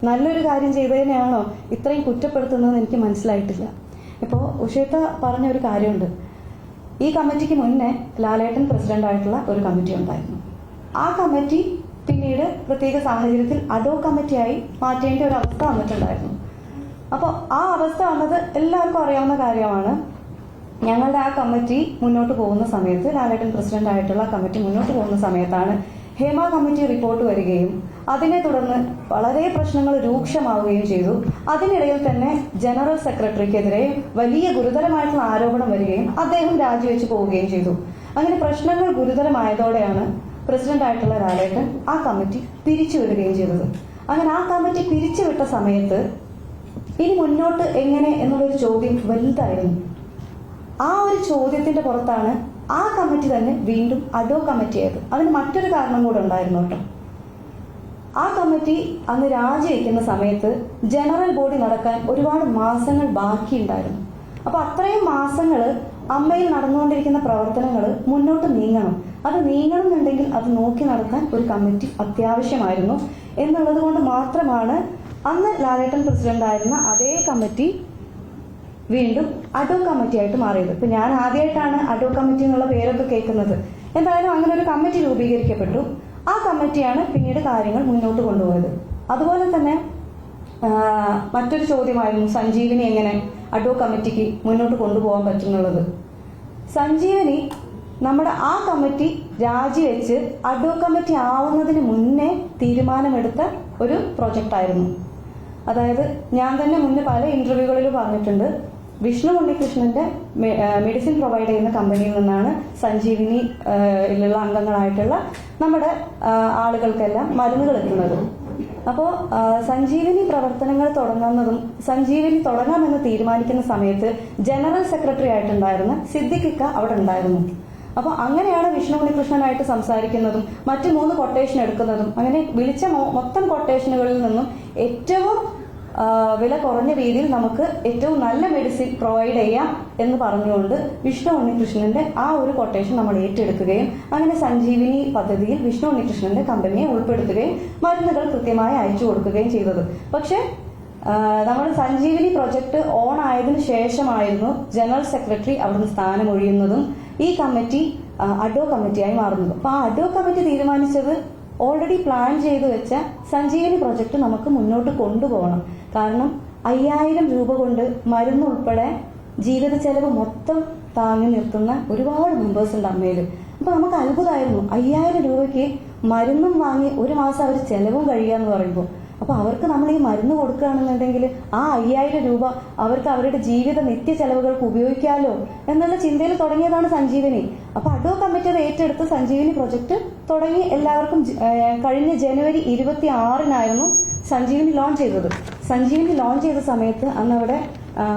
നല്ലൊരു കാര്യം ചെയ്തതിനെയാണോ ഇത്രയും കുറ്റപ്പെടുത്തുന്നതെന്ന് എനിക്ക് മനസ്സിലായിട്ടില്ല. ഇപ്പോൾ ഉഷേത്ത പറഞ്ഞ ഒരു കാര്യമുണ്ട്. ഈ കമ്മിറ്റിക്ക് മുന്നേ ലാലേട്ടൻ പ്രസിഡന്റായിട്ടുള്ള ഒരു കമ്മിറ്റി ഉണ്ടായിരുന്നു. ആ കമ്മിറ്റി പിന്നീട് പ്രത്യേക സാഹചര്യത്തിൽ അഡോ കമ്മിറ്റിയായി മാറ്റേണ്ട ഒരു അവസ്ഥ വന്നിട്ടുണ്ടായിരുന്നു. അപ്പോൾ ആ അവസ്ഥ വന്നത് എല്ലാവർക്കും അറിയാവുന്ന കാര്യമാണ്. ഞങ്ങളുടെ ആ കമ്മിറ്റി മുന്നോട്ട് പോകുന്ന സമയത്ത്, ലാലേട്ടൻ പ്രസിഡന്റ് ആയിട്ടുള്ള കമ്മിറ്റി മുന്നോട്ട് പോകുന്ന സമയത്താണ് ഹേമ കമ്മിറ്റി റിപ്പോർട്ട് വരികയും അതിനെ തുടർന്ന് വളരെ പ്രശ്നങ്ങൾ രൂക്ഷമാവുകയും ചെയ്തു. അതിനിടയിൽ തന്നെ ജനറൽ സെക്രട്ടറിക്കെതിരെ വലിയ ഗുരുതരമായിട്ടുള്ള ആരോപണം വരികയും അദ്ദേഹം രാജിവെച്ച് പോവുകയും ചെയ്തു. അങ്ങനെ പ്രശ്നങ്ങൾ ഗുരുതരമായതോടെയാണ് പ്രസിഡന്റ് ആയിട്ടുള്ള ലാലേട്ടൻ ആ കമ്മിറ്റി പിരിച്ചുവിടുകയും ചെയ്തത്. അങ്ങനെ ആ കമ്മിറ്റി പിരിച്ചുവിട്ട സമയത്ത് ഇനി മുന്നോട്ട് എങ്ങനെ എന്നുള്ളൊരു ചോദ്യം വലുതായിരുന്നു. ആ ഒരു ചോദ്യത്തിന്റെ പുറത്താണ് ആ കമ്മിറ്റി തന്നെ വീണ്ടും അഡോ കമ്മിറ്റി ആയത്. അതിന് മറ്റൊരു കാരണം കൂടെ ഉണ്ടായിരുന്നു കേട്ടോ. ആ കമ്മിറ്റി അന്ന് രാജിവെക്കുന്ന സമയത്ത് ജനറൽ ബോഡി നടക്കാൻ ഒരുപാട് മാസങ്ങൾ ബാക്കിയുണ്ടായിരുന്നു. അപ്പൊ അത്രയും മാസങ്ങൾ അമ്മയിൽ നടന്നുകൊണ്ടിരിക്കുന്ന പ്രവർത്തനങ്ങൾ മുന്നോട്ട് നീങ്ങണം. അത് നീങ്ങണമെന്നുണ്ടെങ്കിൽ അത് നോക്കി നടത്താൻ ഒരു കമ്മിറ്റി അത്യാവശ്യമായിരുന്നു എന്നുള്ളത് കൊണ്ട് മാത്രമാണ് അന്ന് ലാലേട്ടൻ പ്രസിഡന്റ് ആയിരുന്ന അതേ കമ്മിറ്റി വീണ്ടും അഡോ കമ്മിറ്റി ആയിട്ട് മാറിയത്. ഇപ്പൊ ഞാൻ ആദ്യമായിട്ടാണ് അഡോ കമ്മിറ്റി എന്നുള്ള പേരൊക്കെ കേൾക്കുന്നത്. എന്തായാലും അങ്ങനെ ഒരു കമ്മിറ്റി രൂപീകരിക്കപ്പെട്ടു. ആ കമ്മിറ്റിയാണ് പിന്നീട് കാര്യങ്ങൾ മുന്നോട്ട് കൊണ്ടുപോയത്. അതുപോലെ തന്നെ മറ്റൊരു ചോദ്യമായിരുന്നു സഞ്ജീവിനി എങ്ങനെ അഡോ കമ്മിറ്റിക്ക് മുന്നോട്ട് കൊണ്ടുപോകാൻ പറ്റുന്നുള്ളത്. സഞ്ജീവനി നമ്മുടെ ആ കമ്മിറ്റി രാജിവെച്ച് അഡോ കമ്മിറ്റി ആവുന്നതിന് മുന്നേ തീരുമാനമെടുത്ത ഒരു പ്രൊജക്റ്റ് ആയിരുന്നു. അതായത് ഞാൻ തന്നെ മുന്നേ പല ഇന്റർവ്യൂകളിലും പറഞ്ഞിട്ടുണ്ട്, വിഷ്ണു ഉണ്ണികൃഷ്ണന്റെ മെഡിസിൻ പ്രൊവൈഡ് ചെയ്യുന്ന കമ്പനിയിൽ നിന്നാണ് സഞ്ജീവിനിയിലുള്ള അംഗങ്ങളായിട്ടുള്ള നമ്മുടെ ആളുകൾക്കെല്ലാം മരുന്നുകൾ എത്തുന്നത്. അപ്പോൾ സഞ്ജീവിനി പ്രവർത്തനങ്ങൾ തുടങ്ങുന്നതും സഞ്ജീവിനി തുടങ്ങാമെന്ന് തീരുമാനിക്കുന്ന സമയത്ത് ജനറൽ സെക്രട്ടറി ആയിട്ടുണ്ടായിരുന്ന സിദ്ദിഖിക്ക അവിടെ ഉണ്ടായിരുന്നു. അപ്പോൾ അങ്ങനെയാണ് വിഷ്ണു ഉണ്ണികൃഷ്ണനായിട്ട് സംസാരിക്കുന്നതും മറ്റു 3 കൊട്ടേഷൻ എടുക്കുന്നതും. അങ്ങനെ വിളിച്ച മൊത്തം കൊട്ടേഷനുകളിൽ നിന്നും ഏറ്റവും വില കുറഞ്ഞ രീതിയിൽ നമുക്ക് ഏറ്റവും നല്ല മെഡിസിൻ പ്രൊവൈഡ് ചെയ്യാം എന്ന് പറഞ്ഞുകൊണ്ട് വിഷ്ണു ഉണ്ണികൃഷ്ണന്റെ ആ ഒരു കൊട്ടേഷൻ നമ്മൾ ഏറ്റെടുക്കുകയും അങ്ങനെ സഞ്ജീവിനി പദ്ധതിയിൽ വിഷ്ണു ഉണ്ണികൃഷ്ണന്റെ കമ്പനിയെ ഉൾപ്പെടുത്തുകയും മരുന്നുകൾ കൃത്യമായി അയച്ചു കൊടുക്കുകയും ചെയ്തത്. പക്ഷെ നമ്മൾ സഞ്ജീവിനി പ്രൊജക്ട് ഓൺ ആയതിനു ശേഷമായിരുന്നു ജനറൽ സെക്രട്ടറി അവിടുന്ന് സ്ഥാനമൊഴിയുന്നതും ഈ കമ്മിറ്റി അഡോ കമ്മിറ്റിയായി മാറുന്നതും. അപ്പൊ ആ അഡോ കമ്മിറ്റി തീരുമാനിച്ചത് ഓൾറെഡി പ്ലാൻ ചെയ്തു വെച്ച സഞ്ജീവനി പ്രൊജക്ട് നമുക്ക് മുന്നോട്ട് കൊണ്ടുപോകണം. കാരണം 5000 രൂപ കൊണ്ട് മരുന്ന് ഉൾപ്പെടെ ജീവിത ചെലവ് മൊത്തം താങ്ങി നിർത്തുന്ന ഒരുപാട് മെമ്പേഴ്സ് ഉണ്ട് അമ്മയിൽ. അപ്പൊ നമുക്ക് അത്ഭുതമായിരുന്നു 5000 രൂപയ്ക്ക് മരുന്നും വാങ്ങി ഒരു മാസം അവർ ചെലവും കഴിയാന്ന് പറയുമ്പോൾ. അപ്പൊ അവർക്ക് നമ്മൾ ഈ മരുന്ന് കൊടുക്കുകയാണെന്നുണ്ടെങ്കിൽ ആ 5000 രൂപ അവർക്ക് അവരുടെ ജീവിത നിത്യ ചെലവുകൾക്ക് ഉപയോഗിക്കാമല്ലോ എന്നുള്ള ചിന്തയിൽ തുടങ്ങിയതാണ് സഞ്ജീവനി. അപ്പൊ അഡോ കമ്മിറ്റി അത് ഏറ്റെടുത്ത് സഞ്ജീവനി പ്രൊജക്ട് തുടങ്ങി എല്ലാവർക്കും കഴിഞ്ഞ ജനുവരി 26-നായിരുന്നു സഞ്ജീവനി ലോഞ്ച് ചെയ്തത്. സഞ്ജീവനി ലോഞ്ച് ചെയ്ത സമയത്ത് അന്ന് അവിടെ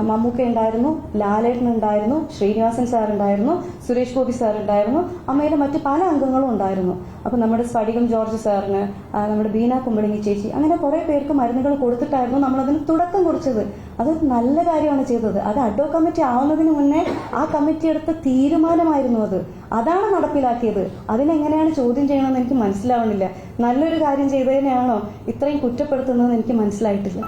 മമ്മൂക്ക ഉണ്ടായിരുന്നു, ലാലേട്ടൻ ഉണ്ടായിരുന്നു, ശ്രീനിവാസൻ സാർ ഉണ്ടായിരുന്നു, സുരേഷ് ഗോപി സാർ ഉണ്ടായിരുന്നു, അമ്മയിലെ മറ്റു പല അംഗങ്ങളും ഉണ്ടായിരുന്നു. അപ്പൊ നമ്മുടെ സ്ഫടികം ജോർജ് സാറിന്, നമ്മുടെ ബീന കുമ്പളിങ്ങി ചേച്ചി, അങ്ങനെ കുറെ പേർക്ക് മരുന്നുകൾ കൊടുത്തിട്ടായിരുന്നു നമ്മളതിന് തുടക്കം കുറിച്ചത്. അത് നല്ല കാര്യമാണ് ചെയ്തത്. അത് അഡോ കമ്മിറ്റി ആവുന്നതിന് മുന്നേ ആ കമ്മിറ്റി എടുത്ത തീരുമാനമായിരുന്നു അത്. അതാണ് നടപ്പിലാക്കിയത്. അതിനെങ്ങനെയാണ് ചോദ്യം ചെയ്യണമെന്ന് എനിക്ക് മനസ്സിലാവുന്നില്ല. നല്ലൊരു കാര്യം ചെയ്തതിനെയാണോ ഇത്രയും കുറ്റപ്പെടുത്തുന്നതെന്ന് എനിക്ക് മനസ്സിലായിട്ടില്ല.